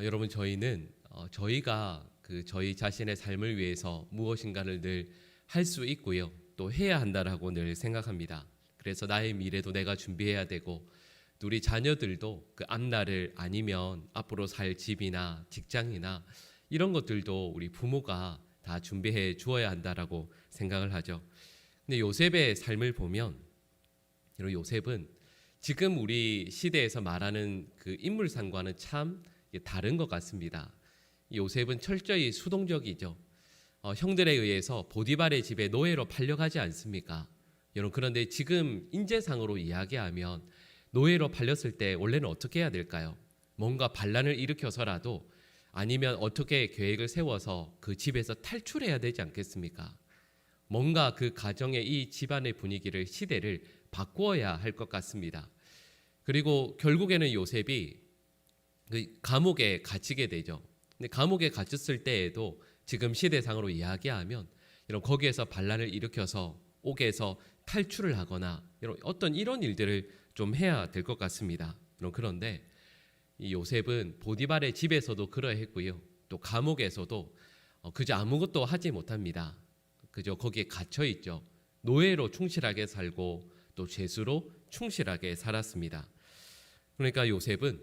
여러분 저희는 저희가 저희 자신의 삶을 위해서 무엇인가를 늘 할 수 있고요. 또 해야 한다라고 늘 생각합니다. 그래서 나의 미래도 내가 준비해야 되고 또 우리 자녀들도 그 앞날을 아니면 앞으로 살 집이나 직장이나 이런 것들도 우리 부모가 다 준비해 주어야 한다라고 생각을 하죠. 근데 요셉의 삶을 보면 요셉은 지금 우리 시대에서 말하는 그 인물상과는 참 다른 것 같습니다. 요셉은 철저히 수동적이죠. 형들에 의해서 보디발의 집에 노예로 팔려가지 않습니까? 여러분, 그런데 지금 인재상으로 이야기하면 노예로 팔렸을 때 원래는 어떻게 해야 될까요? 뭔가 반란을 일으켜서라도 아니면 어떻게 계획을 세워서 그 집에서 탈출해야 되지 않겠습니까? 뭔가 그 가정의 이 집안의 분위기를 시대를 바꾸어야 할 것 같습니다. 그리고 결국에는 요셉이 그 감옥에 갇히게 되죠. 근데 감옥에 갇혔을 때에도 지금 시대상으로 이야기하면 거기에서 반란을 일으켜서 옥에서 탈출을 하거나 어떤 이런 일들을 좀 해야 될 것 같습니다. 그런데 이 요셉은 보디발의 집에서도 그러했고요. 또 감옥에서도 그저 아무것도 하지 못합니다. 그저 거기에 갇혀 있죠. 노예로 충실하게 살고 또 죄수로 충실하게 살았습니다. 그러니까 요셉은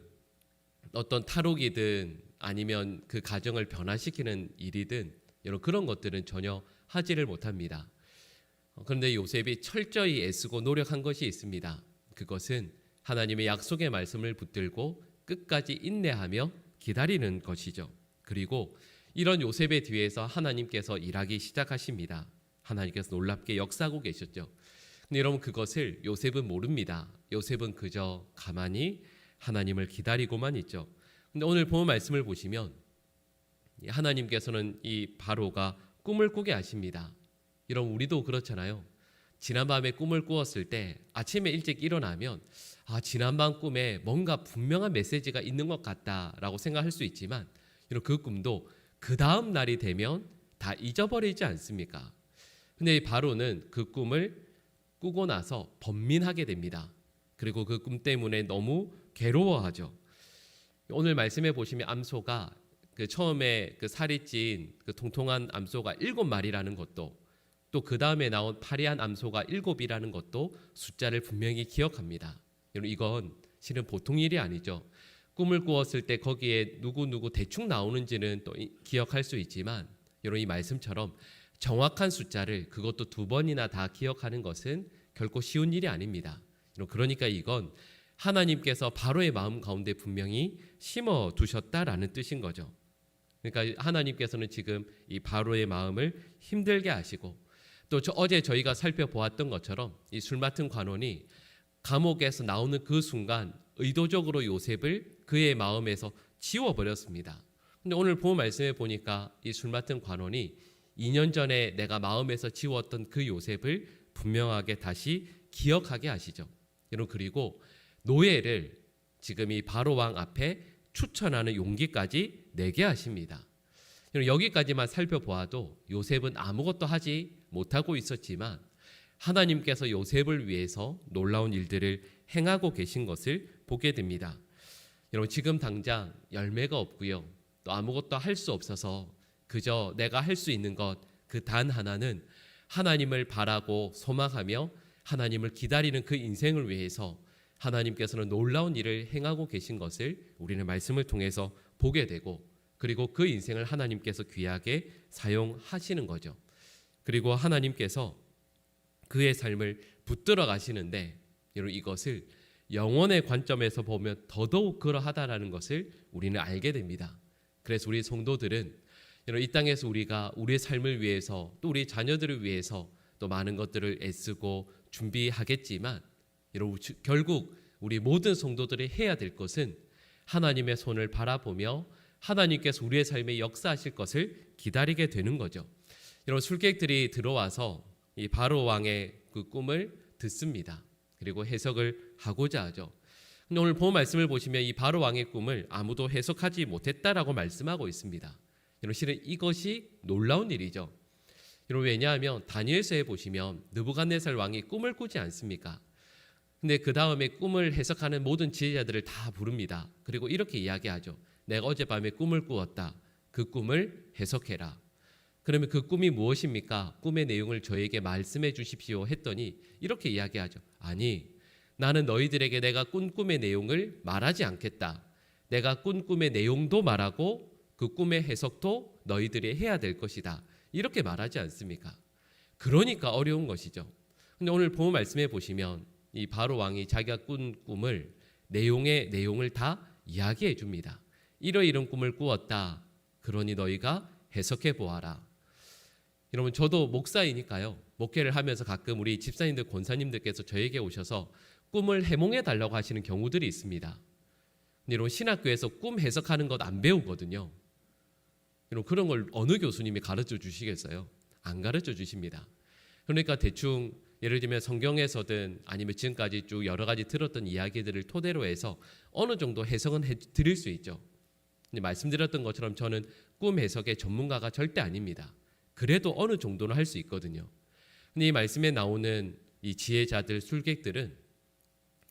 어떤 탈옥이든 아니면 그 가정을 변화시키는 일이든 그런 것들은 전혀 하지를 못합니다. 그런데 요셉이 철저히 애쓰고 노력한 것이 있습니다. 그것은 하나님의 약속의 말씀을 붙들고 끝까지 인내하며 기다리는 것이죠. 그리고 이런 요셉의 뒤에서 하나님께서 일하기 시작하십니다. 하나님께서 놀랍게 역사하고 계셨죠. 근데 여러분, 그것을 요셉은 모릅니다. 요셉은 그저 가만히 하나님을 기다리고만 있죠. 근데 오늘 본 말씀을 보시면 하나님께서는 이 바로가 꿈을 꾸게 하십니다. 여러분, 우리도 그렇잖아요. 지난밤에 꿈을 꾸었을 때 아침에 일찍 일어나면 지난밤 꿈에 뭔가 분명한 메시지가 있는 것 같다라고 생각할 수 있지만 그 꿈도 그 다음 날이 되면 다 잊어버리지 않습니까? 근데 바로는 그 꿈을 꾸고 나서 번민하게 됩니다. 그리고 그 꿈 때문에 너무 괴로워하죠. 오늘 말씀해 보시면 암소가 처음에 살이 찐 통통한 암소가 7마리라는 것도 또 그 다음에 나온 파리한 암소가 7이라는 것도 숫자를 분명히 기억합니다. 이건 실은 보통 일이 아니죠. 꿈을 꾸었을 때 거기에 누구 대충 나오는지는 또 기억할 수 있지만 이 말씀처럼 정확한 숫자를 그것도 2번이나 다 기억하는 것은 결코 쉬운 일이 아닙니다. 그러니까 이건 하나님께서 바로의 마음 가운데 분명히 심어 두셨다라는 뜻인 거죠. 그러니까 하나님께서는 지금 이 바로의 마음을 힘들게 하시고 또 어제 저희가 살펴보았던 것처럼 이 술 맡은 관원이 감옥에서 나오는 그 순간 의도적으로 요셉을 그의 마음에서 지워버렸습니다. 근데 오늘 본 말씀에 보니까 이 술 맡은 관원이 2년 전에 내가 마음에서 지웠던 그 요셉을 분명하게 다시 기억하게 하시죠. 그리고 노예를 지금 이 바로 왕 앞에 추천하는 용기까지 내게 하십니다. 여기까지만 살펴보아도 요셉은 아무것도 하지 못하고 있었지만 하나님께서 요셉을 위해서 놀라운 일들을 행하고 계신 것을 보게 됩니다. 여러분, 지금 당장 열매가 없고요. 또 아무것도 할 수 없어서 그저 내가 할 수 있는 것 그 단 하나는 하나님을 바라고 소망하며 하나님을 기다리는 그 인생을 위해서 하나님께서는 놀라운 일을 행하고 계신 것을 우리는 말씀을 통해서 보게 되고 그리고 그 인생을 하나님께서 귀하게 사용하시는 거죠. 그리고 하나님께서 그의 삶을 붙들어 가시는데 여러분, 이것을 영원의 관점에서 보면 더더욱 그러하다라는 것을 우리는 알게 됩니다. 그래서 우리 성도들은 이 땅에서 우리가 우리의 삶을 위해서 또 우리 자녀들을 위해서 또 많은 것들을 애쓰고 준비하겠지만 여러분, 결국 우리 모든 성도들이 해야 될 것은 하나님의 손을 바라보며 하나님께서 우리의 삶에 역사하실 것을 기다리게 되는 거죠. 여러분, 술객들이 들어와서 이 바로 왕의 그 꿈을 듣습니다. 그리고 해석을 하고자 하죠. 근데 오늘 본 말씀을 보시면 이 바로 왕의 꿈을 아무도 해석하지 못했다라고 말씀하고 있습니다. 여러분, 실은 이것이 놀라운 일이죠. 여러분, 왜냐하면 다니엘서에 보시면 느부갓네살 왕이 꿈을 꾸지 않습니까? 근데 그 다음에 꿈을 해석하는 모든 지혜자들을 다 부릅니다. 그리고 이렇게 이야기하죠. 내가 어젯밤에 꿈을 꾸었다. 그 꿈을 해석해라. 그러면 그 꿈이 무엇입니까? 꿈의 내용을 저에게 말씀해 주십시오 했더니 이렇게 이야기하죠. 아니, 나는 너희들에게 내가 꾼 꿈의 내용을 말하지 않겠다. 내가 꾼 꿈의 내용도 말하고 그 꿈의 해석도 너희들이 해야 될 것이다. 이렇게 말하지 않습니까? 그러니까 어려운 것이죠. 근데 오늘 본문 말씀해 보시면 이 바로 왕이 자기가 꾼 꿈을 내용을 다 이야기해 줍니다. 이런 꿈을 꾸었다. 그러니 너희가 해석해 보아라. 여러분, 저도 목사이니까요. 목회를 하면서 가끔 우리 집사님들, 권사님들께서 저에게 오셔서 꿈을 해몽해 달라고 하시는 경우들이 있습니다. 근데 여러분, 신학교에서 꿈 해석하는 것 안 배우거든요. 여러분, 그런 걸 어느 교수님이 가르쳐 주시겠어요? 안 가르쳐 주십니다. 그러니까 대충 예를 들면 성경에서든 아니면 지금까지 쭉 여러 가지 들었던 이야기들을 토대로 해서 어느 정도 해석은 드릴 수 있죠. 근데 말씀드렸던 것처럼 저는 꿈 해석의 전문가가 절대 아닙니다. 그래도 어느 정도는 할 수 있거든요. 근데 이 말씀에 나오는 이 지혜자들, 술객들은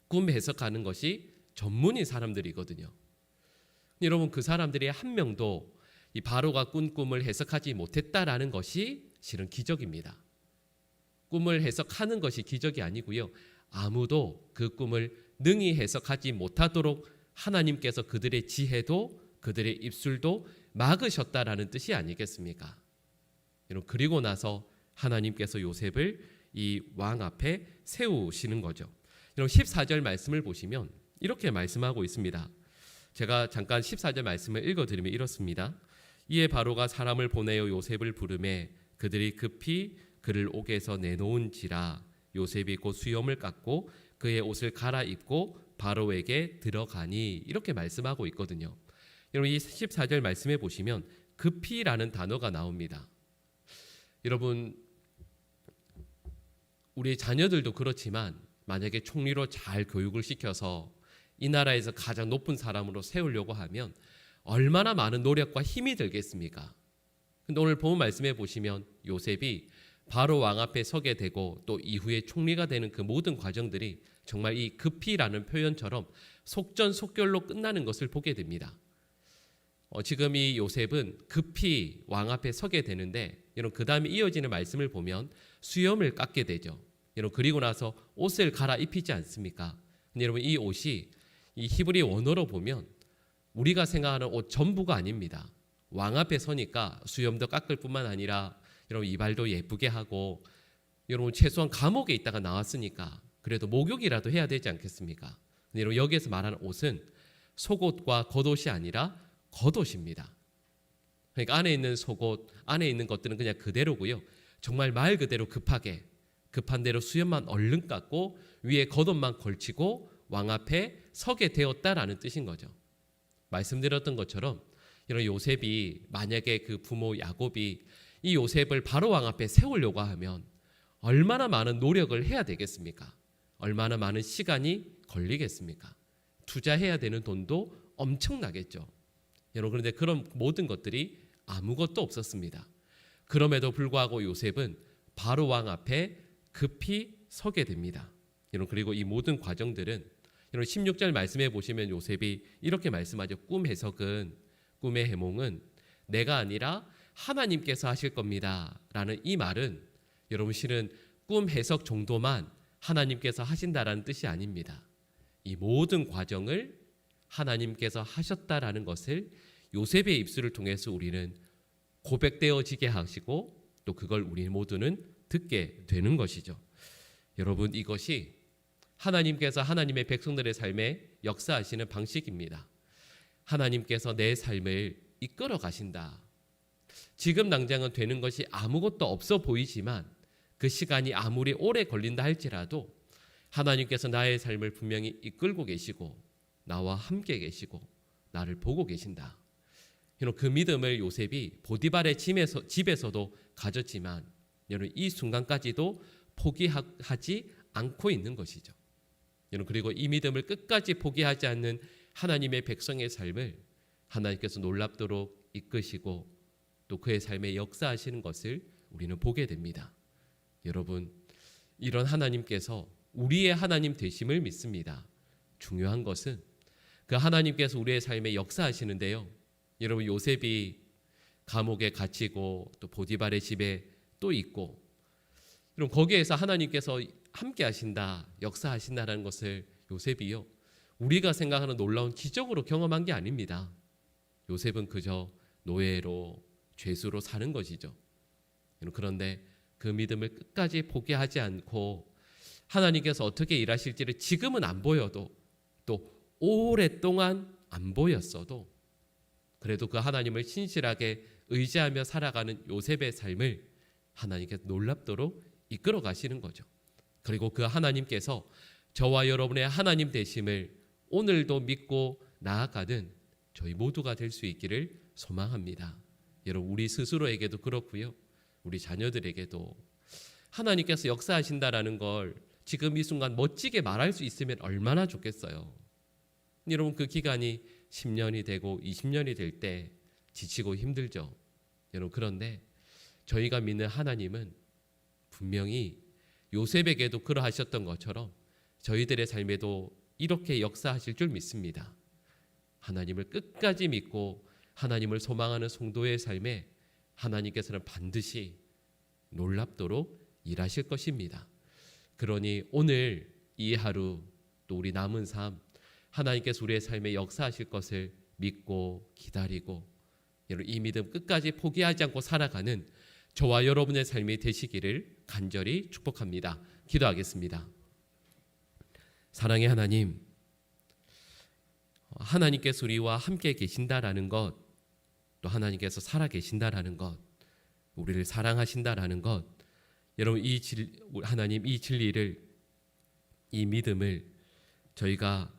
꿈 해석하는 것이 전문인 사람들이거든요. 여러분, 그 사람들이 한 명도 이 바로가 꾼 꿈을 해석하지 못했다라는 것이 실은 기적입니다. 꿈을 해석하는 것이 기적이 아니고요. 아무도 그 꿈을 능히 해석하지 못하도록 하나님께서 그들의 지혜도 그들의 입술도 막으셨다라는 뜻이 아니겠습니까? 여러분, 그리고 나서 하나님께서 요셉을 이 왕 앞에 세우시는 거죠. 여러분, 14절 말씀을 보시면 이렇게 말씀하고 있습니다. 제가 잠깐 14절 말씀을 읽어드리면 이렇습니다. 이에 바로가 사람을 보내어 요셉을 부르매 그들이 급히 그를 옥에서 내놓은지라 요셉이 곧 수염을 깎고 그의 옷을 갈아입고 바로에게 들어가니 이렇게 말씀하고 있거든요. 여러분, 이 14절 말씀해 보시면 급히라는 단어가 나옵니다. 여러분, 우리 자녀들도 그렇지만 만약에 총리로 잘 교육을 시켜서 이 나라에서 가장 높은 사람으로 세우려고 하면 얼마나 많은 노력과 힘이 들겠습니까? 근데 오늘 본문 말씀해 보시면 요셉이 바로 왕 앞에 서게 되고 또 이후에 총리가 되는 그 모든 과정들이 정말 이 급히라는 표현처럼 속전속결로 끝나는 것을 보게 됩니다. 지금 이 요셉은 급히 왕 앞에 서게 되는데 여러분, 그 다음에 이어지는 말씀을 보면 수염을 깎게 되죠. 여러분, 그리고 나서 옷을 갈아입히지 않습니까? 근데 여러분, 이 옷이 이 히브리 원어로 보면 우리가 생각하는 옷 전부가 아닙니다. 왕 앞에 서니까 수염도 깎을 뿐만 아니라 여러분, 이발도 예쁘게 하고 여러분, 최소한 감옥에 있다가 나왔으니까 그래도 목욕이라도 해야 되지 않겠습니까? 근데 여러분, 여기에서 말하는 옷은 속옷과 겉옷이 아니라 겉옷입니다. 그러니까 안에 있는 속옷, 안에 있는 것들은 그냥 그대로고요. 정말 말 그대로 급한 대로 수염만 얼른 깎고 위에 겉옷만 걸치고 왕 앞에 서게 되었다라는 뜻인 거죠. 말씀드렸던 것처럼 이런 요셉이 만약에 그 부모 야곱이 이 요셉을 바로 왕 앞에 세우려고 하면 얼마나 많은 노력을 해야 되겠습니까? 얼마나 많은 시간이 걸리겠습니까? 투자해야 되는 돈도 엄청나겠죠. 여러분, 그런데 그런 모든 것들이 아무것도 없었습니다. 그럼에도 불구하고 요셉은 바로 왕 앞에 급히 서게 됩니다. 여러분, 그리고 이 모든 과정들은 여러분 16절 말씀해 보시면 요셉이 이렇게 말씀하죠. 꿈의 해몽은 내가 아니라 하나님께서 하실 겁니다. 라는 이 말은 여러분, 실은 꿈 해석 정도만 하나님께서 하신다라는 뜻이 아닙니다. 이 모든 과정을 하나님께서 하셨다라는 것을 요셉의 입술을 통해서 우리는 고백되어지게 하시고 또 그걸 우리 모두는 듣게 되는 것이죠. 여러분, 이것이 하나님께서 하나님의 백성들의 삶에 역사하시는 방식입니다. 하나님께서 내 삶을 이끌어 가신다. 지금 당장은 되는 것이 아무것도 없어 보이지만 그 시간이 아무리 오래 걸린다 할지라도 하나님께서 나의 삶을 분명히 이끌고 계시고 나와 함께 계시고 나를 보고 계신다. 그 믿음을 요셉이 보디발의 집에서도 가졌지만 여러분, 이 순간까지도 포기하지 않고 있는 것이죠. 여러분, 그리고 이 믿음을 끝까지 포기하지 않는 하나님의 백성의 삶을 하나님께서 놀랍도록 이끄시고 또 그의 삶에 역사하시는 것을 우리는 보게 됩니다. 여러분, 이런 하나님께서 우리의 하나님 되심을 믿습니다. 중요한 것은 그 하나님께서 우리의 삶에 역사하시는데요. 여러분, 요셉이 감옥에 갇히고 또 보디발의 집에 또 있고, 여러분, 거기에서 하나님께서 함께 하신다, 역사하신다라는 것을 요셉이요, 우리가 생각하는 놀라운 기적으로 경험한 게 아닙니다. 요셉은 그저 노예로, 죄수로 사는 것이죠. 그런데 그 믿음을 끝까지 포기하지 않고 하나님께서 어떻게 일하실지를 지금은 안 보여도, 또 오랫동안 안 보였어도 그래도 그 하나님을 신실하게 의지하며 살아가는 요셉의 삶을 하나님께서 놀랍도록 이끌어 가시는 거죠. 그리고 그 하나님께서 저와 여러분의 하나님 되심을 오늘도 믿고 나아가는 저희 모두가 될 수 있기를 소망합니다. 여러분, 우리 스스로에게도 그렇고요, 우리 자녀들에게도 하나님께서 역사하신다라는 걸 지금 이 순간 멋지게 말할 수 있으면 얼마나 좋겠어요. 여러분, 그 기간이 10년이 되고 20년이 될 때 지치고 힘들죠. 여러분, 그런데 저희가 믿는 하나님은 분명히 요셉에게도 그러하셨던 것처럼 저희들의 삶에도 이렇게 역사하실 줄 믿습니다. 하나님을 끝까지 믿고 하나님을 소망하는 성도의 삶에 하나님께서는 반드시 놀랍도록 일하실 것입니다. 그러니 오늘 이 하루, 또 우리 남은 삶, 하나님께서 우리의 삶에 역사하실 것을 믿고 기다리고 이 믿음 끝까지 포기하지 않고 살아가는 저와 여러분의 삶이 되시기를 간절히 축복합니다. 기도하겠습니다. 사랑의 하나님, 하나님께서 우리와 함께 계신다라는 것, 또 하나님께서 살아 계신다라는 것, 우리를 사랑하신다라는 것, 여러분, 하나님, 이 진리를, 이 믿음을 저희가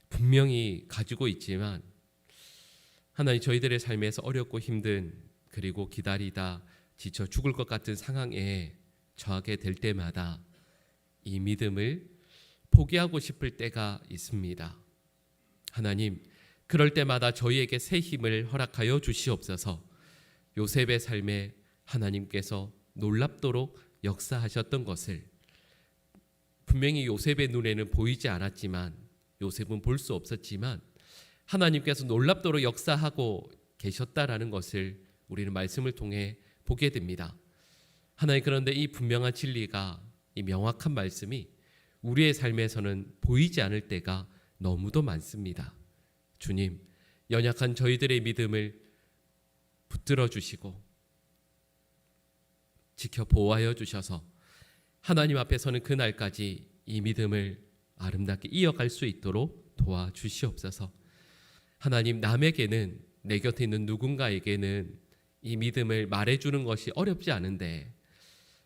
분명히 가지고 있지만 하나님, 저희들의 삶에서 어렵고 힘든, 그리고 기다리다 지쳐 죽을 것 같은 상황에 처하게 될 때마다 이 믿음을 포기하고 싶을 때가 있습니다. 하나님, 그럴 때마다 저희에게 새 힘을 허락하여 주시옵소서. 요셉의 삶에 하나님께서 놀랍도록 역사하셨던 것을 분명히 요셉의 눈에는 보이지 않았지만, 요셉은 볼 수 없었지만 하나님께서 놀랍도록 역사하고 계셨다라는 것을 우리는 말씀을 통해 보게 됩니다. 하나님, 그런데 이 분명한 진리가, 이 명확한 말씀이 우리의 삶에서는 보이지 않을 때가 너무도 많습니다. 주님, 연약한 저희들의 믿음을 붙들어 주시고 지켜 보호하여 주셔서 하나님 앞에서는 그날까지 이 믿음을 아름답게 이어갈 수 있도록 도와주시옵소서. 하나님, 남에게는, 내 곁에 있는 누군가에게는 이 믿음을 말해주는 것이 어렵지 않은데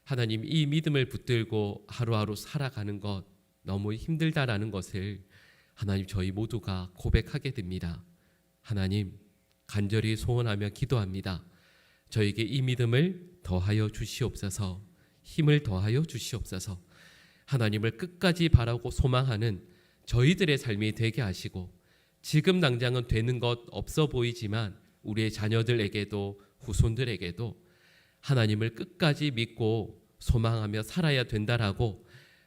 하나님, 이 믿음을 붙들고 하루하루 살아가는 것 너무 힘들다라는 것을 하나님, 저희 모두가 고백하게 됩니다. 하나님, 간절히 소원하며 기도합니다. 저에게 이 믿음을 더하여 주시옵소서. 힘을 더하여 주시옵소서. 하나님을 끝까지 바라고 소망하는 저희들의 삶이 되게 하시고, 지금 당장은 되는 것 없어 보이지만 우리의 자녀들에게도 후손들에게도 하나님을 끝까지 믿고 소망하며 살아야 된다라고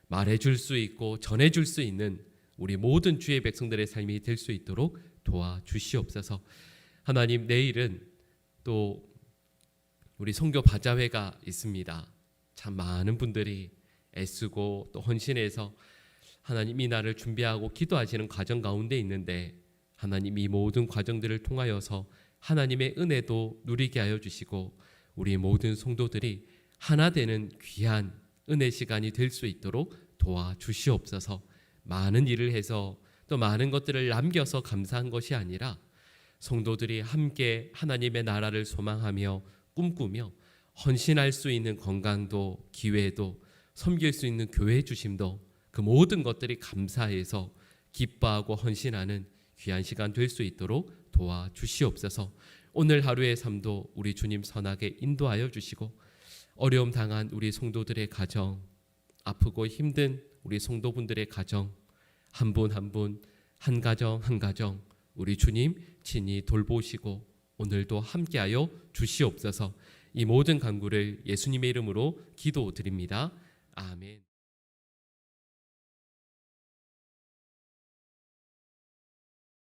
말해줄 수 있고 전해줄 수 있는 우리 모든 주의 백성들의 삶이 될 수 있도록 도와주시옵소서. 하나님, 내일은 또 우리 선교 바자회가 있습니다. 참 많은 분들이 애쓰고 또 헌신해서 하나님 이 날을 준비하고 기도하시는 과정 가운데 있는데, 하나님 이 모든 과정들을 통하여서 하나님의 은혜도 누리게 하여 주시고 우리 모든 성도들이 하나 되는 귀한 은혜 시간이 될 수 있도록 도와주시옵소서. 많은 일을 해서 또 많은 것들을 남겨서 감사한 것이 아니라 성도들이 함께 하나님의 나라를 소망하며 꿈꾸며 헌신할 수 있는 건강도, 기회도, 섬길 수 있는 교회 주심도, 그 모든 것들이 감사해서 기뻐하고 헌신하는 귀한 시간 될 수 있도록 도와주시옵소서. 오늘 하루의 삶도 우리 주님 선하게 인도하여 주시고, 어려움 당한 우리 성도들의 가정, 아프고 힘든 우리 성도분들의 가정, 한 분 한 분, 한 가정 한 가정 우리 주님 친히 돌보시고 오늘도 함께하여 주시옵소서. 이 모든 간구를 예수님의 이름으로 기도드립니다. 아멘.